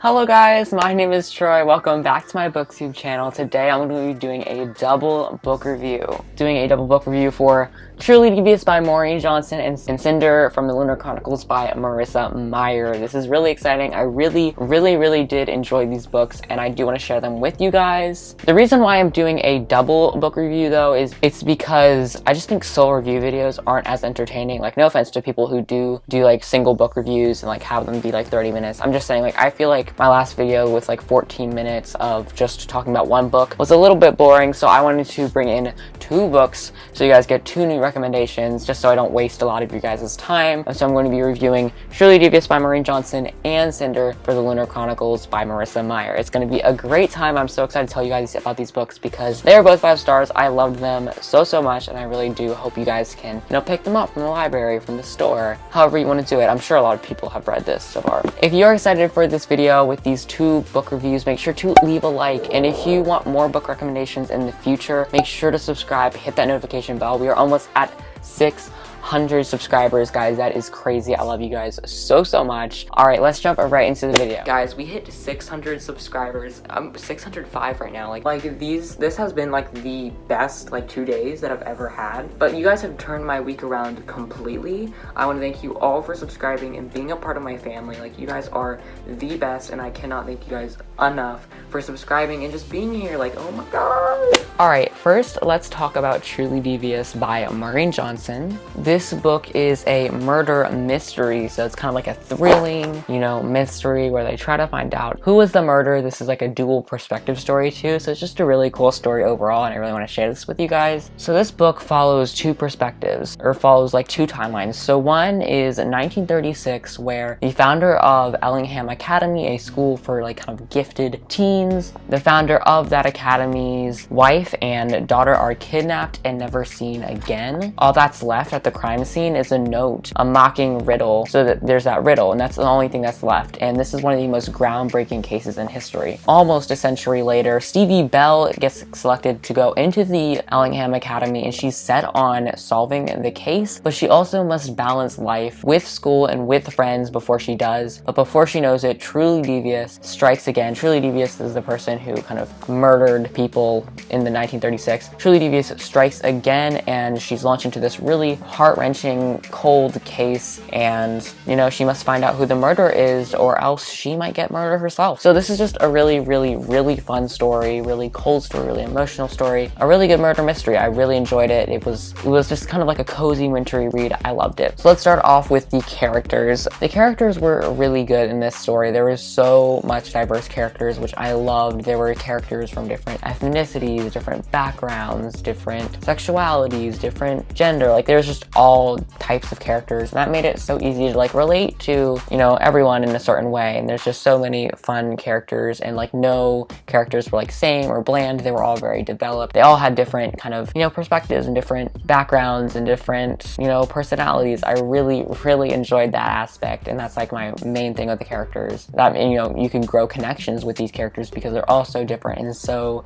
Hello guys, my name is Troy. Welcome back to my booktube channel. Today I'm going to be doing a double book review. For Truly Devious by Maureen Johnson and Cinder from the Lunar Chronicles by Marissa Meyer. This is really exciting. I really did enjoy these books and I do want to share them with you guys. The reason why I'm doing a double book review though is it's because I just think solo review videos aren't as entertaining. Like, no offense to people who do like single book reviews and like have them be like 30 minutes. I'm just saying, like, I feel like my last video with like 14 minutes of just talking about one book was a little bit boring, so I wanted to bring in two books so you guys get two new recommendations just so I don't waste a lot of you guys' time. And so I'm going to be reviewing Truly Devious by Maureen Johnson and Cinder for the Lunar Chronicles by Marissa Meyer. It's going to be a great time. I'm so excited to tell you guys about these books because they are both 5 stars. I loved them so much, and I really do hope you guys can, pick them up from the library, from the store, however you want to do it. I'm sure a lot of people have read this so far. If you're excited for this video with these two book reviews, make sure to leave a like, and if you want more book recommendations in the future, make sure to subscribe, hit that notification bell. We are almost at 600 subscribers, guys. That is crazy. I love you guys so much. All right, let's jump right into the video. Guys, we hit 600 subscribers. I'm 605 right now. This has been like the best 2 days that I've ever had, but you guys have turned my week around completely. I want to thank you all for subscribing and being a part of my family. You guys are the best, and I cannot thank you guys enough for subscribing and just being here. Oh my god. All right, first let's talk about Truly Devious by Maureen Johnson. This book is a murder mystery, so it's kind of like a thrilling, mystery where they try to find out who was the murderer. This is like a dual perspective story too, so it's just a really cool story overall, and I really want to share this with you guys. So this book follows two perspectives, or follows two timelines. So one is 1936, where the founder of Ellingham Academy, a school for kind of gifted teens, the founder of that academy's wife and daughter are kidnapped and never seen again. All that's left at the crime scene is a note, a mocking riddle, so that there's that riddle, and that's the only thing that's left. And this is one of the most groundbreaking cases in history. Almost a century later, Stevie Bell gets selected to go into the Ellingham Academy, and she's set on solving the case, but she also must balance life with school and with friends before she does. But before she knows it, Truly Devious strikes again. Truly Devious is the person who kind of murdered people in the 1936. Truly Devious strikes again, and she's launched into this really heart-wrenching, cold case, and she must find out who the murderer is, or else she might get murdered herself. So this is just a really fun story, really cold story, really emotional story, a really good murder mystery. I really enjoyed it. It was just kind of like a cozy wintry read. I loved it. So let's start off with the characters. The characters were really good in this story. There was so much diverse characters, which I loved. There were characters from different ethnicities, different backgrounds, different sexualities, different gender. There's just all types of characters, and that made it so easy to relate to everyone in a certain way. And there's just so many fun characters, and no characters were same or bland. They were all very developed. They all had different kind of perspectives and different backgrounds and different personalities. I really enjoyed that aspect, and that's my main thing with the characters, that you can grow connections with these characters because they're all so different and so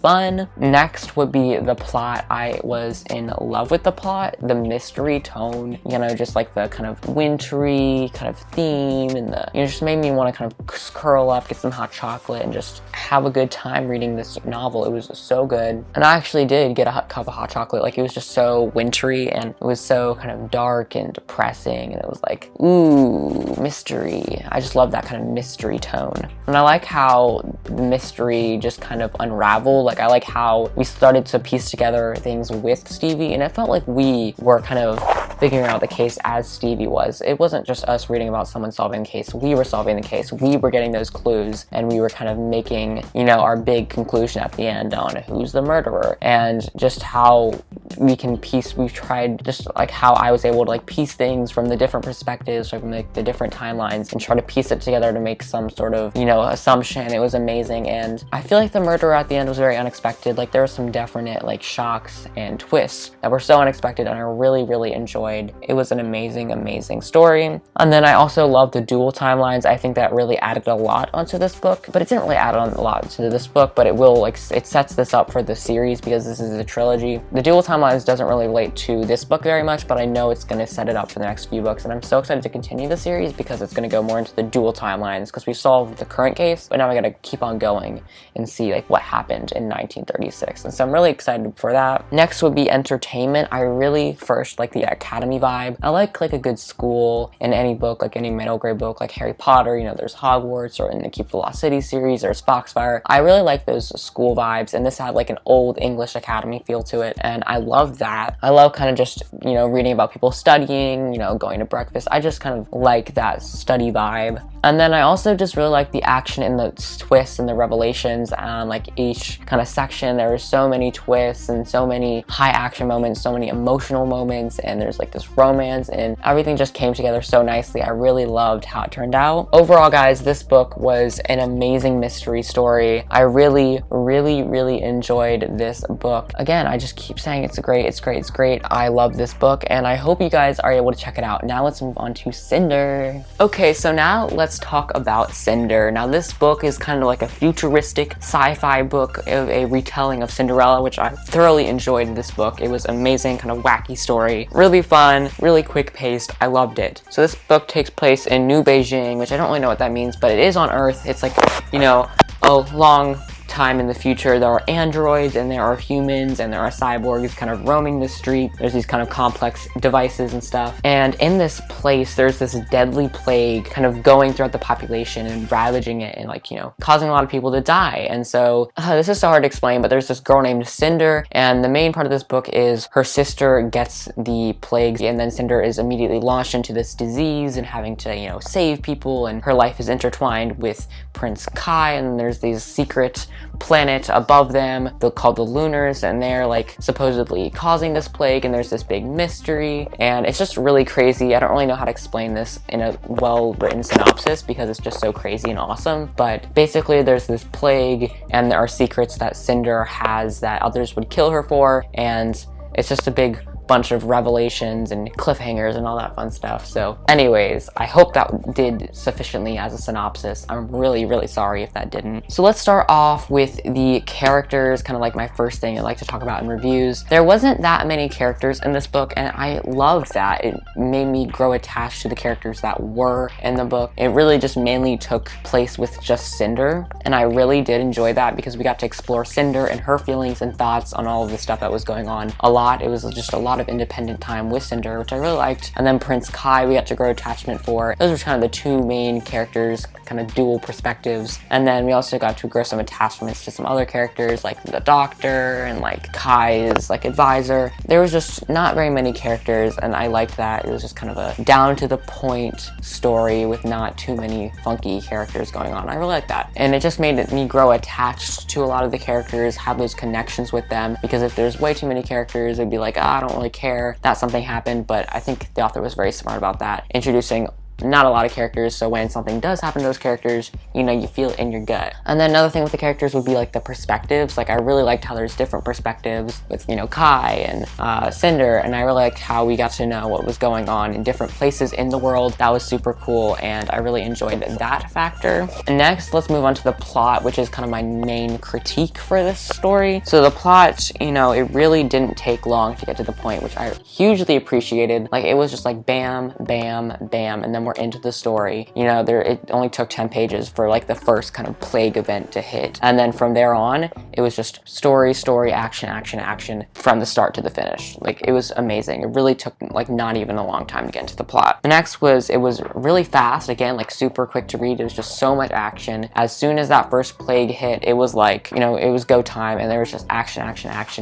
fun. Next would be the plot. I was in love with the plot, the mystery tone, just the kind of wintry kind of theme, and the just made me want to kind of curl up, get some hot chocolate, and just have a good time reading this novel. It was so good, and I actually did get a cup of hot chocolate. It was just so wintry, and it was so kind of dark and depressing, and it was ooh, mystery. I just love that kind of mystery tone, and I like how the mystery just kind of unraveled. I like how we started to piece together things with Stevie, and it felt like we were kind of figuring out the case as Stevie was. It wasn't just us reading about someone solving the case. We were solving the case. We were getting those clues, and we were kind of making, our big conclusion at the end on who's the murderer, and just how we can piece, we've tried just how I was able to piece things from the different perspectives, from the different timelines, and try to piece it together to make some sort of, assumption. It was amazing, and I feel like the murderer at the end was very unexpected. There were some definite shocks and twists that were so unexpected, and I really enjoyed enjoyed. It was an amazing story. And then I also love the dual timelines. I think that really added a lot onto this book, but it didn't really add on a lot to this book, but it will, like, it sets this up for the series because this is a trilogy. The dual timelines doesn't really relate to this book very much, but I know it's going to set it up for the next few books, and I'm so excited to continue the series because it's going to go more into the dual timelines because we solved the current case, but now we got to keep on going and see like what happened in 1936, and so I'm really excited for that. Next would be entertainment. I really first like the academy vibe. I like a good school in any book, like any middle grade book, like Harry Potter, you know, there's Hogwarts, or in the Keep the Lost City series, there's Foxfire. I really like those school vibes, and this had like an old English academy feel to it, and I love that. I love kind of just, you know, reading about people studying, you know, going to breakfast. I just kind of like that study vibe. And then I also just really like the action and the twists and the revelations, and like each kind of section there were so many twists and so many high action moments, so many emotional moments, and there's like this romance, and everything just came together so nicely. I really loved how it turned out. Overall, guys, this book was an amazing mystery story. I really enjoyed this book. Again, I just keep saying it's great. I love this book, and I hope you guys are able to check it out. Now let's move on to Cinder. Okay, so now let's talk about Cinder. Now this book is kind of like a futuristic sci-fi book of a retelling of Cinderella, which I thoroughly enjoyed in this book. It was amazing, kind of wacky story, really fun, really quick paced. I loved it. So this book takes place in New Beijing, which I don't really know what that means, but it is on Earth. It's like, you know, a long time in the future. There are androids and there are humans and there are cyborgs kind of roaming the street. There's these kind of complex devices and stuff. And in this place, there's this deadly plague kind of going throughout the population and ravaging it and, like, you know, causing a lot of people to die. And so this is so hard to explain, but there's this girl named Cinder, and the main part of this book is her sister gets the plague, and then Cinder is immediately launched into this disease and having to, you know, save people, and her life is intertwined with Prince Kai, and there's these secret planet above them called the Lunars, and they're like supposedly causing this plague, and there's this big mystery, and it's just really crazy. I don't really know how to explain this in a well-written synopsis because it's just so crazy and awesome, but basically there's this plague and there are secrets that Cinder has that others would kill her for, and it's just a big bunch of revelations and cliffhangers and all that fun stuff. So anyways, I hope that did sufficiently as a synopsis. I'm really sorry if that didn't. So let's start off with the characters, kind of like my first thing I like to talk about in reviews. There wasn't that many characters in this book, and I loved that. It made me grow attached to the characters that were in the book. It really just mainly took place with just Cinder, and I really did enjoy that because we got to explore Cinder and her feelings and thoughts on all of the stuff that was going on a lot. It was just a lot of independent time with Cinder, which I really liked. And then Prince Kai, we got to grow attachment for. Those were kind of the two main characters, kind of dual perspectives. And then we also got to grow some attachments to some other characters, like the doctor and like Kai's like advisor. There was just not very many characters, and I liked that. It was just kind of a down to the point story with not too many funky characters going on. I really like that. And it just made me grow attached to a lot of the characters, have those connections with them, because if there's way too many characters, it'd be like, I don't really care that something happened. But I think the author was very smart about that, introducing not a lot of characters, so when something does happen to those characters, you know, you feel it in your gut. And then another thing with the characters would be like the perspectives. Like I really liked how there's different perspectives with, you know, Kai and Cinder, and I really liked how we got to know what was going on in different places in the world. That was super cool, and I really enjoyed that factor. And next, let's move on to the plot, which is kind of my main critique for this story. So the plot, you know, it really didn't take long to get to the point, which I hugely appreciated. Like it was just like bam, bam, bam, and then we're into the story. You know, it only took 10 pages for like the first kind of plague event to hit, and then from there on it was just story, action from the start to the finish. Like it was amazing. It really took like not even a long time to get into the plot. The next was, it was really fast, again, like super quick to read. It was just so much action. As soon as that first plague hit, it was like, you know, it was go time, and there was just action,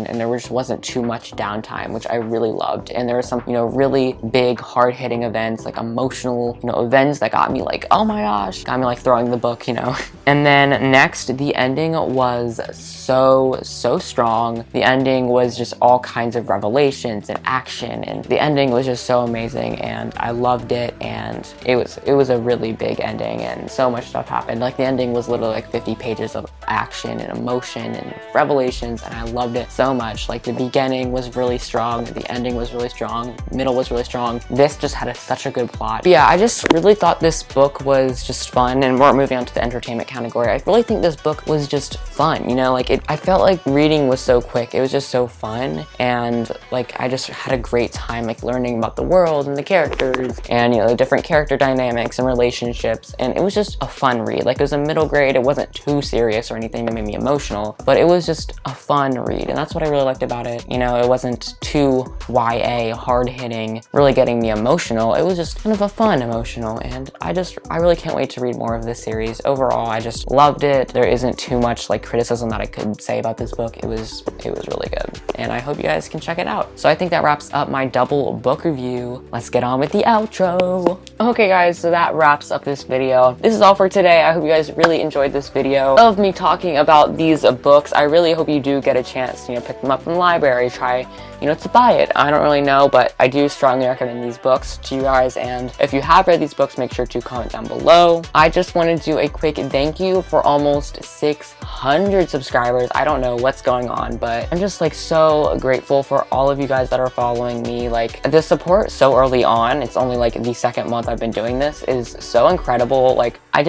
and there just wasn't too much downtime, which I really loved. And there was some, you know, really big hard-hitting events, like emotional emotional, events that got me like, oh my gosh, got me like throwing the book, And then next, the ending was so strong. The ending was just all kinds of revelations and action, and the ending was just so amazing, and I loved it, and it was a really big ending, and so much stuff happened. Like the ending was literally like 50 pages of action and emotion and revelations, and I loved it so much. Like the beginning was really strong, the ending was really strong, middle was really strong. This just had such a good plot. But yeah, I just really thought this book was just fun, and we're moving on to the entertainment category. I really think this book was just fun, like I felt like reading was so quick. It was just so fun, and like I just had a great time like learning about the world and the characters and the different character dynamics and relationships, and it was just a fun read. Like it was a middle grade, it wasn't too serious or anything that made me emotional, but it was just a fun read, and that's what I really liked about it. It wasn't too YA, hard-hitting, really getting me emotional. It was just kind of a fun emotional, and I really can't wait to read more of this series. Overall, I just loved it. There isn't too much like criticism that I could say about this book. It was really good, and I hope you guys can check it out. So I think that wraps up my double book review. Let's get on with the outro. Okay guys, so that wraps up this video. This is all for today. I hope you guys really enjoyed this video of me talking about these books. I really hope you do get a chance to pick them up from the library, try to buy it. I don't really know, but I do strongly recommend these books to you guys, and if you have read these books, make sure to comment down below. I just wanted to do a quick thank you for almost 600 subscribers. I don't know what's going on, but I'm just like so grateful for all of you guys that are following me. Like the support so early on, it's only like the second month I've been doing this, is so incredible. Like I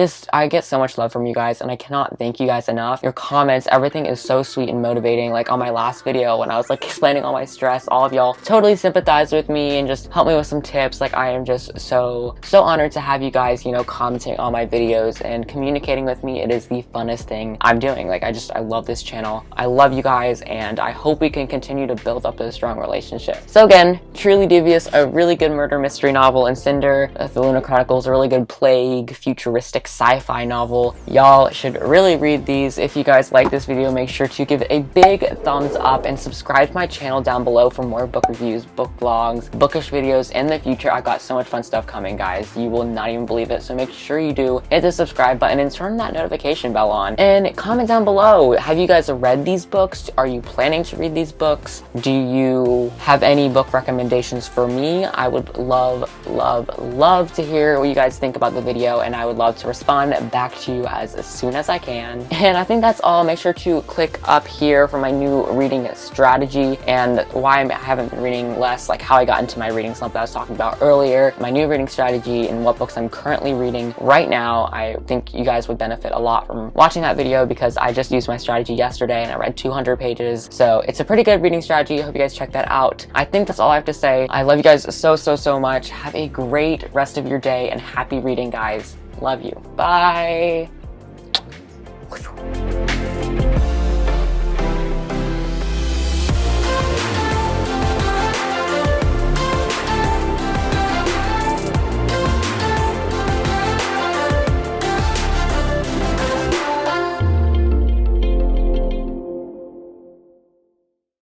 get so much love from you guys, and I cannot thank you guys enough. Your comments, everything is so sweet and motivating. Like on my last video when I was like explaining all my stress, all of y'all totally sympathized with me and just helped me with some tips. Like I am just so honored to have you guys commenting on my videos and communicating with me. It is the funnest thing I'm doing. Like I love this channel. I love you guys, and I hope we can continue to build up a strong relationship. So again, Truly Devious, a really good murder mystery novel, and Cinder, The Lunar Chronicles, a really good plague futuristic sci-fi novel. Y'all should really read these. If you guys like this video, make sure to give it a big thumbs up and subscribe to my channel down below for more book reviews, book vlogs, bookish videos in the future. I've got so much fun stuff coming, guys. You will not even believe it. So make sure you do hit the subscribe button and turn that notification bell on. And comment down below, have you guys read these books? Are you planning to read these books? Do you have any book recommendations for me? I would love to hear what you guys think about the video, and I would love to respond back to you as soon as I can. And I think that's all. Make sure to click up here for my new reading strategy and why I haven't been reading less, like how I got into my reading slump that I was talking about earlier, my new reading strategy, and what books I'm currently reading right now. I think you guys would benefit a lot from watching that video, because I just used my strategy yesterday and I read 200 pages. So it's a pretty good reading strategy. I hope you guys check that out. I think that's all I have to say. I love you guys so much. Have a great rest of your day, and happy reading, guys. Love you. Bye.